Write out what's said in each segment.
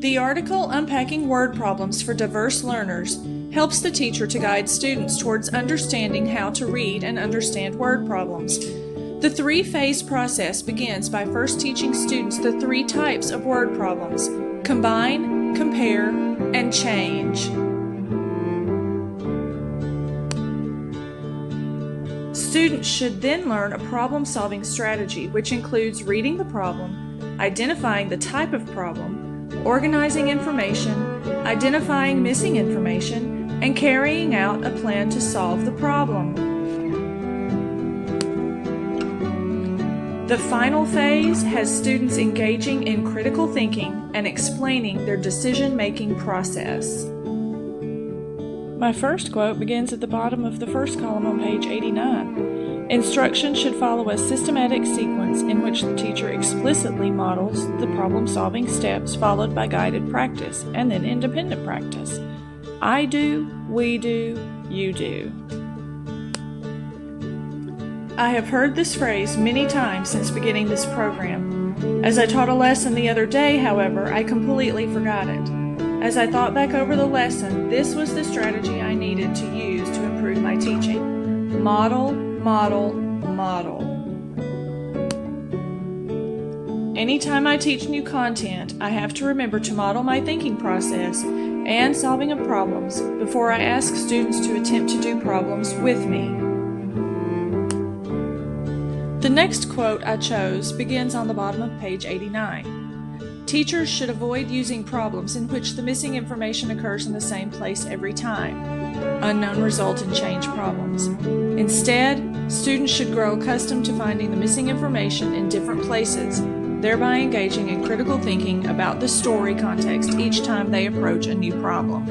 The article Unpacking Word Problems for Diverse Learners helps the teacher to guide students towards understanding how to read and understand word problems. The three-phase process begins by first teaching students the three types of word problems: combine, compare, and change. Students should then learn a problem-solving strategy, which includes reading the problem, identifying the type of problem, organizing information, identifying missing information, and carrying out a plan to solve the problem. The final phase has students engaging in critical thinking and explaining their decision-making process. My first quote begins at the bottom of the first column on page 89. Instruction should follow a systematic sequence in which the teacher explicitly models the problem-solving steps followed by guided practice and then independent practice. I do, we do, you do. I have heard this phrase many times since beginning this program. As I taught a lesson the other day, however, I completely forgot it. As I thought back over the lesson, this was the strategy I needed to use to improve my teaching. Model, model, model. Anytime I teach new content, I have to remember to model my thinking process and solving of problems before I ask students to attempt to do problems with me. The next quote I chose begins on the bottom of page 89. Teachers should avoid using problems in which the missing information occurs in the same place every time. Unknown result and change problems. Instead, students should grow accustomed to finding the missing information in different places, thereby engaging in critical thinking about the story context each time they approach a new problem.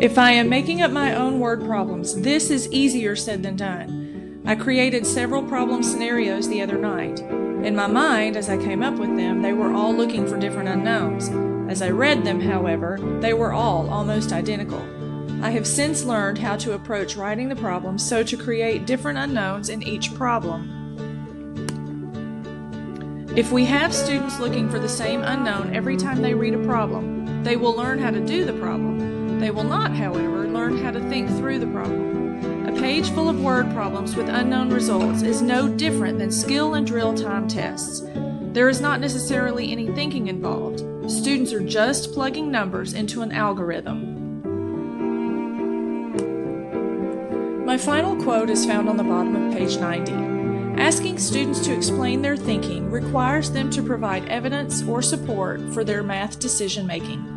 If I am making up my own word problems, this is easier said than done. I created several problem scenarios the other night. In my mind, as I came up with them, they were all looking for different unknowns. As I read them, however, they were all almost identical. I have since learned how to approach writing the problems so to create different unknowns in each problem. If we have students looking for the same unknown every time they read a problem, they will learn how to do the problem. They will not, however, learn how to think through the problem. A page full of word problems with unknown results is no different than skill and drill time tests. There is not necessarily any thinking involved. Students are just plugging numbers into an algorithm. My final quote is found on the bottom of page 90. Asking students to explain their thinking requires them to provide evidence or support for their math decision-making.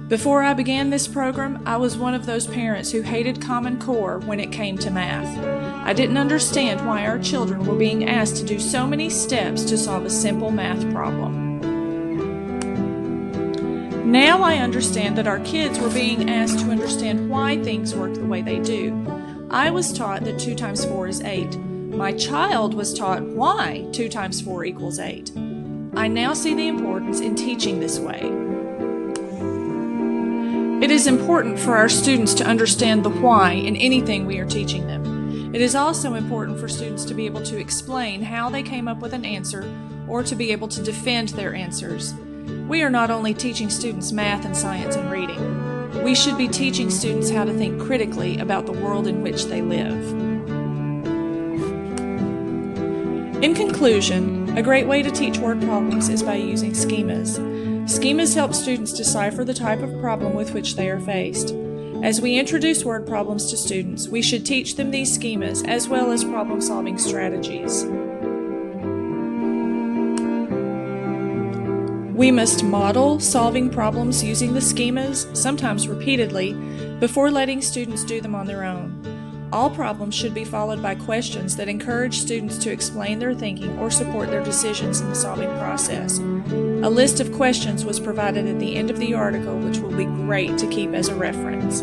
Before I began this program, I was one of those parents who hated Common Core when it came to math. I didn't understand why our children were being asked to do so many steps to solve a simple math problem. Now I understand that our kids were being asked to understand why things work the way they do. I was taught that 2 times 4 is 8. My child was taught why 2 times 4 equals 8. I now see the importance in teaching this way. It is important for our students to understand the why in anything we are teaching them. It is also important for students to be able to explain how they came up with an answer or to be able to defend their answers. We are not only teaching students math and science and reading. We should be teaching students how to think critically about the world in which they live. In conclusion, a great way to teach word problems is by using schemas. Schemas help students decipher the type of problem with which they are faced. As we introduce word problems to students, we should teach them these schemas as well as problem-solving strategies. We must model solving problems using the schemas, sometimes repeatedly, before letting students do them on their own. All problems should be followed by questions that encourage students to explain their thinking or support their decisions in the solving process. A list of questions was provided at the end of the article, which will be great to keep as a reference.